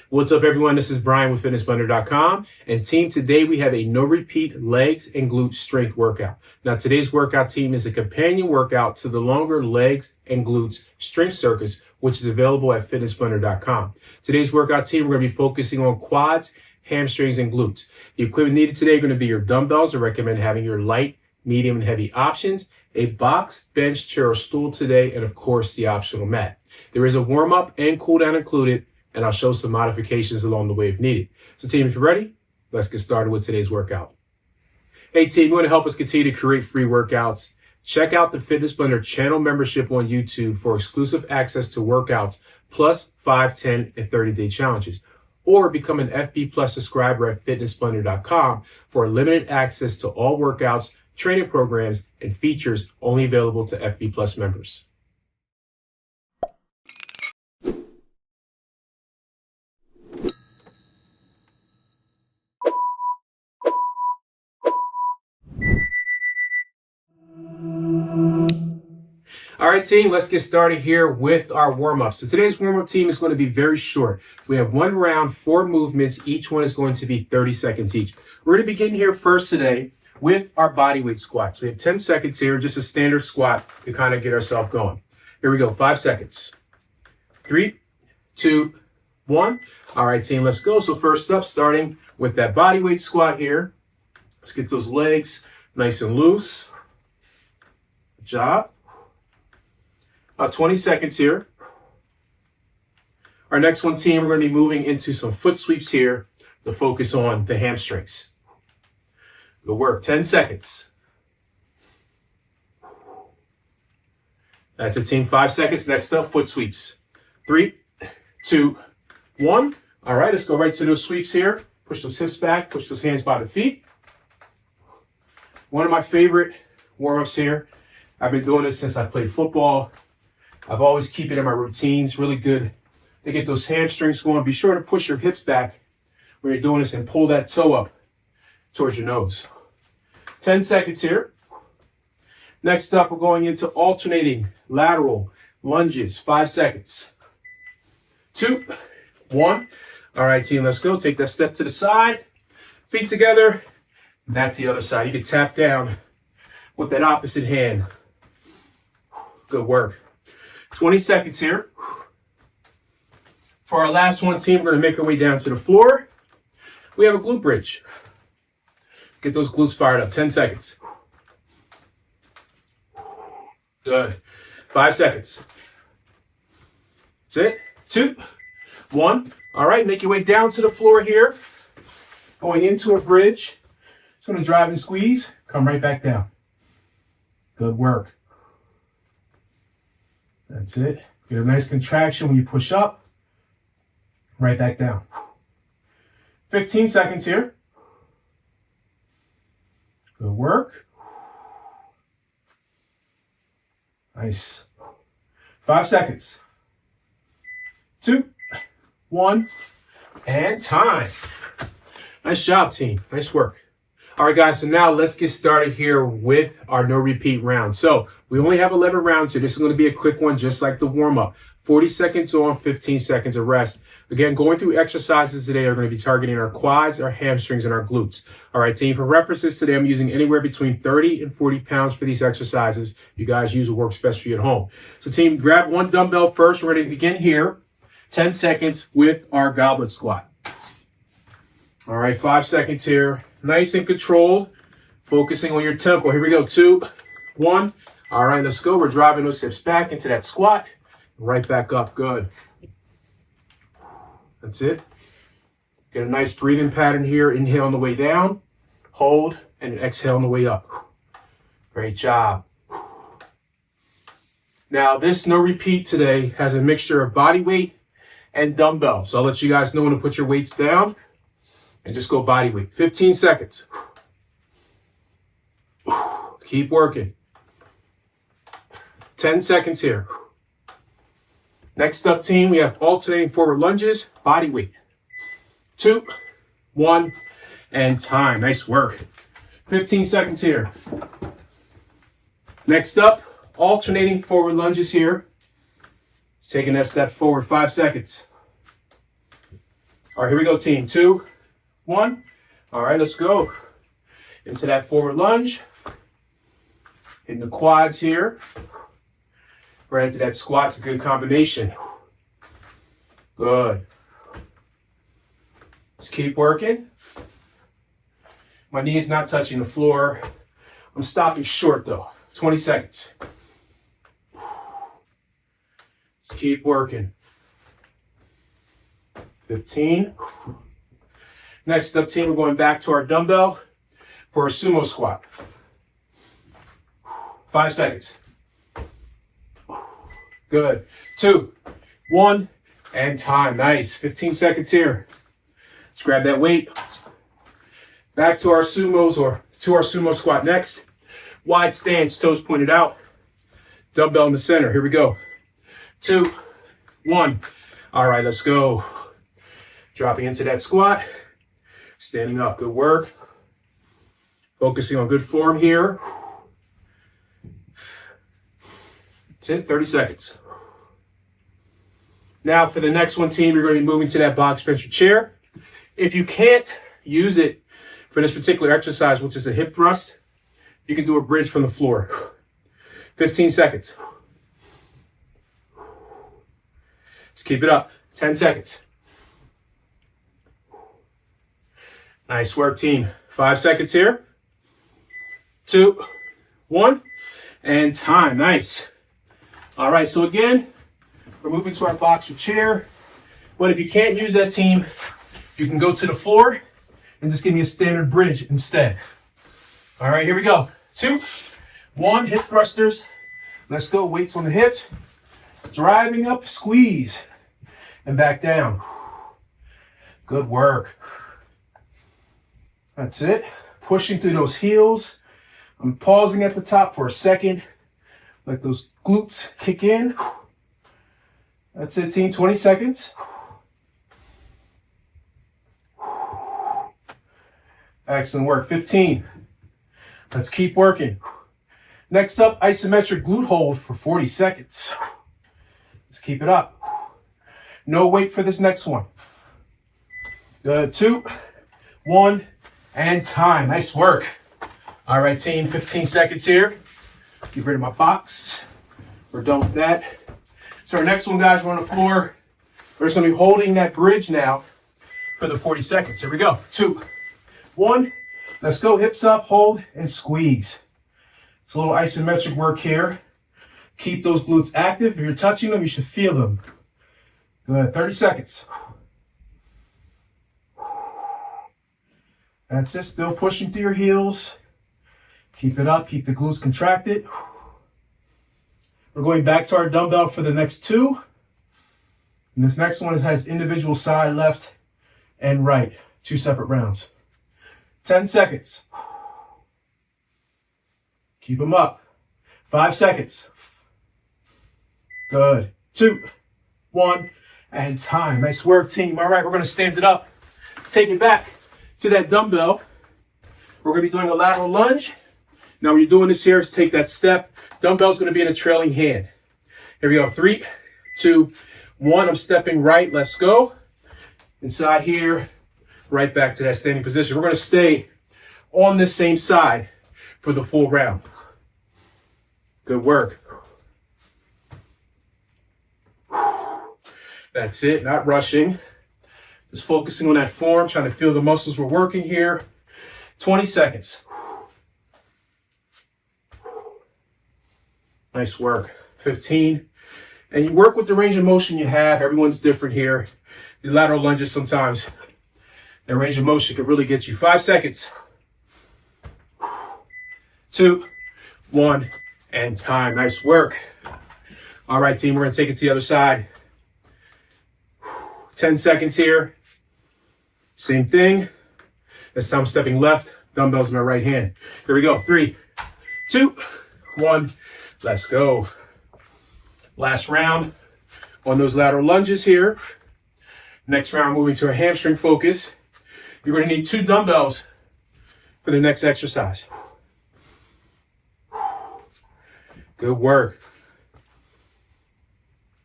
What's up, everyone? This is Brian with FitnessBlender.com. And team, today we have a no repeat legs and glutes strength workout. Now, today's workout, team, is a companion workout to the longer legs and glutes strength circuits, which is available at FitnessBlender.com. Today's workout, team, we're going to be focusing on quads, hamstrings, and glutes. The equipment needed today are going to be your dumbbells. I recommend having your light, medium, and heavy options, a box, bench, chair, or stool today, and of course, the optional mat. There is a warm-up and cool-down included, and I'll show some modifications along the way if needed. So team, if you're ready, let's get started with today's workout. Hey team, you want to help us continue to create free workouts? Check out the Fitness Blender channel membership on YouTube for exclusive access to workouts, plus 5, 10, and 30-day challenges. Or become an FB Plus subscriber at FitnessBlender.com for limited access to all workouts, training programs, and features only available to FB Plus members. All right, team, let's get started here with our warm-up. So today's warm-up, team, is going to be very short. We have 1 round, 4 movements. Each one is going to be 30 seconds each. We're going to begin here first today with our body weight squats. We have 10 seconds here, just a standard squat to kind of get ourselves going. Here we go, 5 seconds. 3, 2, 1. All right, team, let's go. So first up, starting with that body weight squat here. Let's get those legs nice and loose. Good job. 20 seconds here. Our next one, team, we're going to be moving into some foot sweeps here to focus on the hamstrings. Good work. 10 seconds. That's it, team. 5 seconds. Next up, foot sweeps. 3, 2, 1. All right, let's go right to those sweeps here. Push those hips back. Push those hands by the feet. One of my favorite warm-ups here. I've been doing this since I played football. I've always keep it in my routines. Really good to get those hamstrings going. Be sure to push your hips back when you're doing this and pull that toe up towards your nose. 10 seconds here. Next up, we're going into alternating lateral lunges. 5 seconds. 2, 1. All right, team, let's go. Take that step to the side. Feet together. Back to the other side. You can tap down with that opposite hand. Good work. 20 seconds here. For our last one, team, we're going to make our way down to the floor. We have a glute bridge. Get those glutes fired up. 10 seconds. Good. 5 seconds. That's it. 2, 1. All right, make your way down to the floor here. Going into a bridge. Just going to drive and squeeze. Come right back down. Good work. That's it. Get a nice contraction when you push up. Right back down. 15 seconds here. Good work. Nice. 5 seconds. 2, 1, and time. Nice job, team. Nice work. All right, guys, so now let's get started here with our no repeat round. So we only have 11 rounds here. This is going to be a quick one, just like the warm-up. 40 seconds on, 15 seconds of rest. Again, going through exercises today are going to be targeting our quads, our hamstrings, and our glutes. All right, team, for references today, I'm using anywhere between 30 and 40 pounds for these exercises. You guys use what works best for you at home. So, team, grab one dumbbell first. We're going to begin here. 10 seconds with our goblet squat. All right, 5 seconds here. Nice and controlled, focusing on your tempo. Here we go, 2, 1. All right, let's go. We're driving those hips back into that squat. Right back up, good. That's it. Get a nice breathing pattern here. Inhale on the way down, hold, and exhale on the way up. Great job. Now, this no repeat today has a mixture of body weight and dumbbell. So I'll let you guys know when to put your weights down. And just go body weight. 15 seconds. Keep working. 10 seconds here. Next up, team, we have alternating forward lunges, body weight. 2, 1, and time. Nice work. 15 seconds here. Next up, alternating forward lunges here. Taking that step forward, 5 seconds. All right, here we go, team. 2, 1. All right, let's go. Into that forward lunge. Hitting the quads here. Right into that squat. It's a good combination. Good. Let's keep working. My knee is not touching the floor. I'm stopping short though. 20 seconds. Let's keep working. 15. Next up, team, we're going back to our dumbbell for a sumo squat. 5 seconds. Good. 2, 1, and time. Nice. 15 seconds here. Let's grab that weight. Back to our sumos or to our sumo squat next. Wide stance, toes pointed out. Dumbbell in the center. Here we go. 2, 1. All right, let's go. Dropping into that squat. Standing up. Good work. Focusing on good form here. That's it. 30 seconds. Now for the next one, team, you're going to be moving to that box bench or chair. If you can't use it for this particular exercise, which is a hip thrust, you can do a bridge from the floor. 15 seconds. Let's keep it up. 10 seconds. Nice work, team. 5 seconds here. 2, 1, and time. Nice. All right, so again, we're moving to our box or chair. But if you can't use that, team, you can go to the floor and just give me a standard bridge instead. All right, here we go. 2, 1, hip thrusters. Let's go, weights on the hip. Driving up, squeeze, and back down. Good work. That's it. Pushing through those heels. I'm pausing at the top for a second. Let those glutes kick in. That's it, team. 20 seconds. Excellent work. 15. Let's keep working. Next up, isometric glute hold for 40 seconds. Let's keep it up. No weight for this next one. Good. 2, 1, and time. Nice work. All right, team. 15 seconds here. Get rid of my box. We're done with that. So our next one, guys, we're on the floor. We're just going to be holding that bridge now for the 40 seconds. Here we go. 2, 1. Let's go. Hips up, hold, and squeeze. It's a little isometric work here. Keep those glutes active. If you're touching them, you should feel them. Good. 30 seconds. That's it. Still pushing through your heels. Keep it up. Keep the glutes contracted. We're going back to our dumbbell for the next 2. And this next one has individual side, left and right. 2 separate rounds. 10 seconds. Keep them up. 5 seconds. Good. 2, 1, and time. Nice work, team. All right, we're going to stand it up. Take it back to that dumbbell. We're going to be doing a lateral lunge. Now, when you're doing this here, take that step. Dumbbell's going to be in a trailing hand. Here we go. 3, 2, 1. I'm stepping right. Let's go. Inside here, right back to that standing position. We're going to stay on this same side for the full round. Good work. That's it. Not rushing. Just focusing on that form, trying to feel the muscles we're working here. 20 seconds. Nice work. 15. And you work with the range of motion you have. Everyone's different here. The lateral lunges sometimes, the range of motion can really get you. 5 seconds. 2, 1, and time. Nice work. All right, team, we're going to take it to the other side. 10 seconds here. Same thing. This time I'm stepping left. Dumbbells in my right hand. Here we go. 3, 2, 1. Let's go. Last round on those lateral lunges here. Next round, moving to a hamstring focus. You're going to need 2 dumbbells for the next exercise. Good work.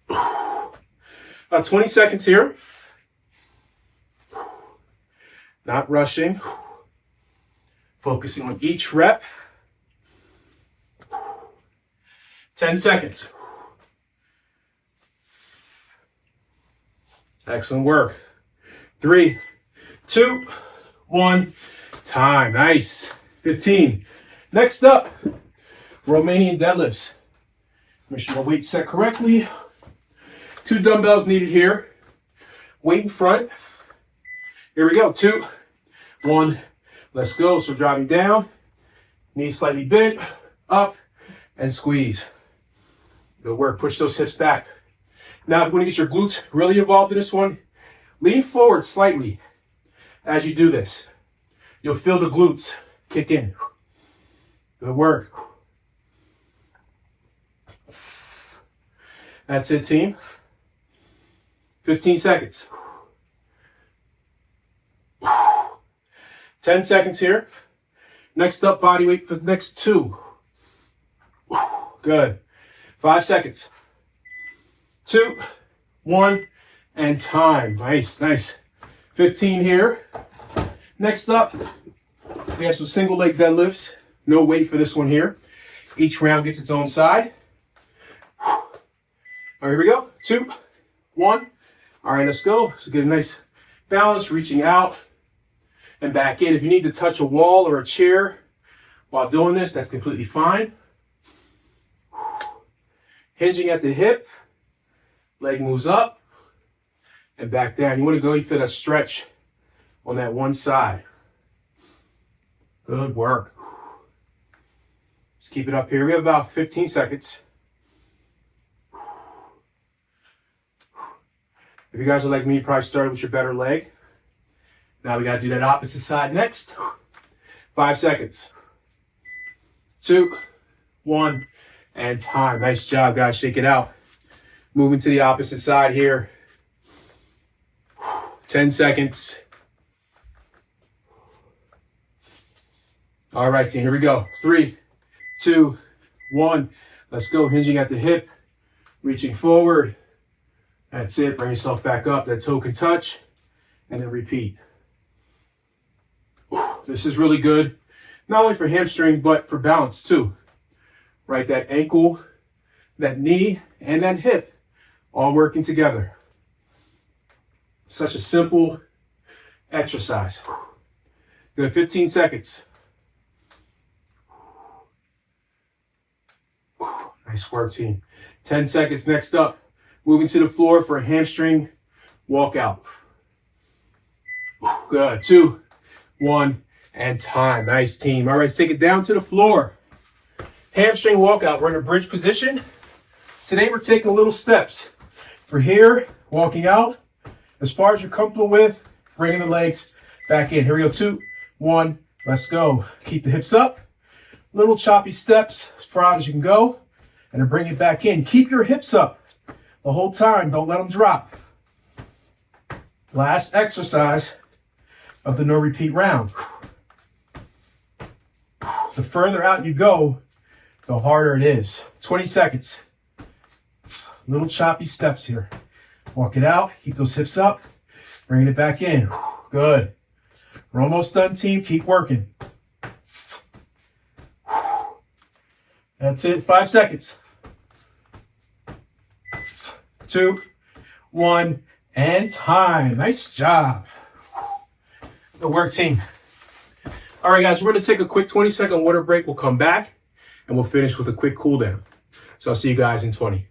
About 20 seconds here. Not rushing. Focusing on each rep. 10 seconds. Excellent work. 3, 2, 1. Time. Nice. 15. Next up, Romanian deadlifts. Make sure your weight's set correctly. 2 dumbbells needed here. Weight in front. Here we go. 2, 1. Let's go. So driving down. Knees slightly bent. Up. And squeeze. Good work. Push those hips back. Now, if you want to get your glutes really involved in this one, lean forward slightly as you do this. You'll feel the glutes kick in. Good work. That's it, team. 15 seconds. 10 seconds here. Next up, body weight for the next 2. Good. 5 seconds. 2, 1, and time. Nice, nice. 15 here. Next up, we have some single leg deadlifts. No weight for this one here. Each round gets its own side. All right, here we go. 2, 1. All right, let's go. So get a nice balance, reaching out and back in. If you need to touch a wall or a chair while doing this, that's completely fine. Hinging at the hip. Leg moves up and back down. You want to go, you feel that stretch on that one side. Good work. Let's keep it up here. We have about 15 seconds. If you guys are like me, you probably started with your better leg. Now we got to do that opposite side next. 5 seconds. 2, 1, and time. Nice job, guys. Shake it out. Moving to the opposite side here. 10 seconds. All right, team, here we go. 3, 2, 1. Let's go. Hinging at the hip. Reaching forward. That's it. Bring yourself back up. That toe can touch. And then repeat. This is really good. Not only for hamstring, but for balance too. Right, that ankle, that knee, and that hip. All working together. Such a simple exercise. Good, 15 seconds. Nice work, team. 10 seconds. Next up, moving to the floor for a hamstring walkout. Good, 2, 1, and time. Nice, team. All right, let's take it down to the floor. Hamstring walkout. We're in a bridge position. Today, we're taking little steps. We're here, walking out as far as you're comfortable with, bringing the legs back in. Here we go, 2, 1, let's go. Keep the hips up, little choppy steps as far out as you can go, and then bring it back in. Keep your hips up the whole time, don't let them drop. Last exercise of the no repeat round. The further out you go, the harder it is. 20 seconds. Little choppy steps here. Walk it out. Keep those hips up. Bring it back in. Good. We're almost done, team. Keep working. That's it. 5 seconds. 2, 1, and time. Nice job. Good work, team. All right, guys. We're going to take a quick 20-second water break. We'll come back, and we'll finish with a quick cool down. So I'll see you guys in 20.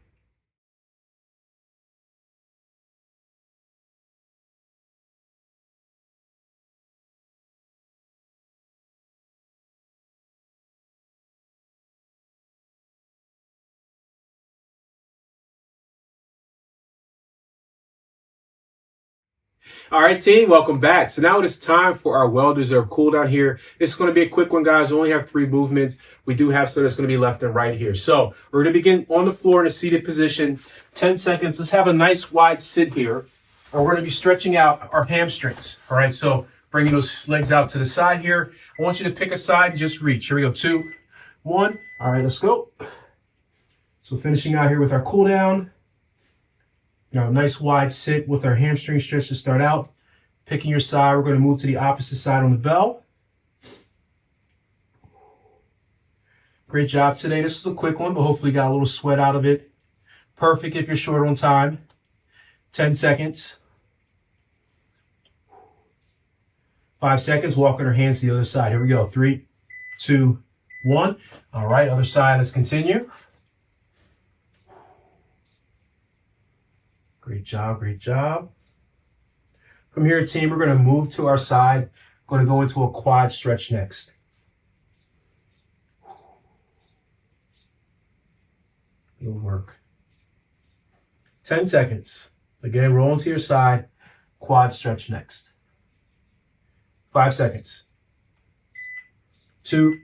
All right, team, welcome back. So now it is time for our well-deserved cool down here. This is going to be a quick one, guys. We only have 3 movements. We do have some that's going to be left and right here. So we're going to begin on the floor in a seated position. 10 seconds. Let's have a nice wide sit here. And we're going to be stretching out our hamstrings. All right, so bringing those legs out to the side here. I want you to pick a side and just reach. Here we go, 2, 1. All right, let's go. So finishing out here with our cool down. Nice wide sit with our hamstring stretch to start out. Picking your side, we're going to move to the opposite side on the bell. Great job today. This is a quick one, but hopefully you got a little sweat out of it. Perfect if you're short on time. 10 seconds. 5 seconds, walking our hands to the other side. Here we go. 3, 2, 1. All right, other side, let's continue. Great job, great job. From here, team, we're going to move to our side. Going to go into a quad stretch next. Good work. 10 seconds. Again, roll into your side. Quad stretch next. 5 seconds. 2,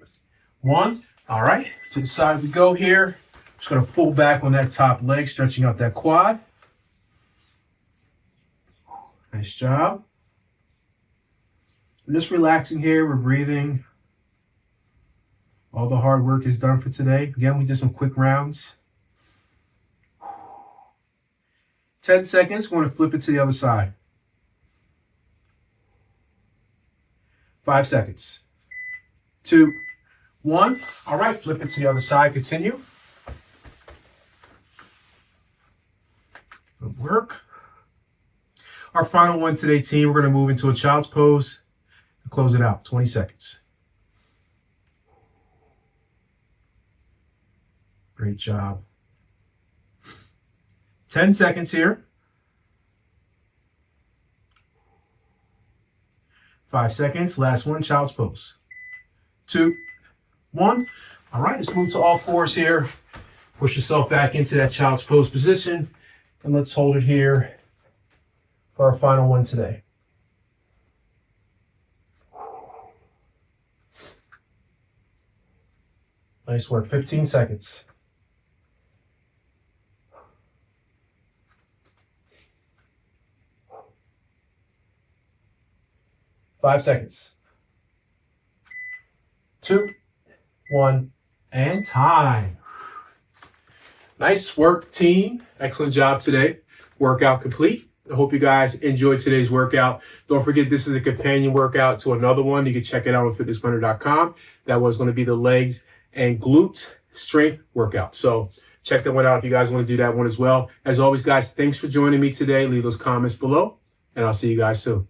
1. All right, to the side we go here. Just going to pull back on that top leg, stretching out that quad. Nice job. We're just relaxing here. We're breathing. All the hard work is done for today. Again, we did some quick rounds. 10 seconds. We're going to flip it to the other side. 5 seconds. 2, 1. All right, flip it to the other side. Continue. Good work. Our final one today, team, we're going to move into a child's pose and close it out. 20 seconds. Great job. 10 seconds here. 5 seconds. Last one, child's pose. 2, 1. All right, let's move to all fours here. Push yourself back into that child's pose position. And let's hold it here for our final one today. Nice work. 15 seconds. Five seconds. 2, 1, and time. Nice work, team. Excellent job today. Workout complete. I hope you guys enjoyed today's workout. Don't forget, this is a companion workout to another one. You can check it out on fitnessblender.com. That was going to be the legs and glutes strength workout. So check that one out if you guys want to do that one as well. As always, guys, thanks for joining me today. Leave those comments below, and I'll see you guys soon.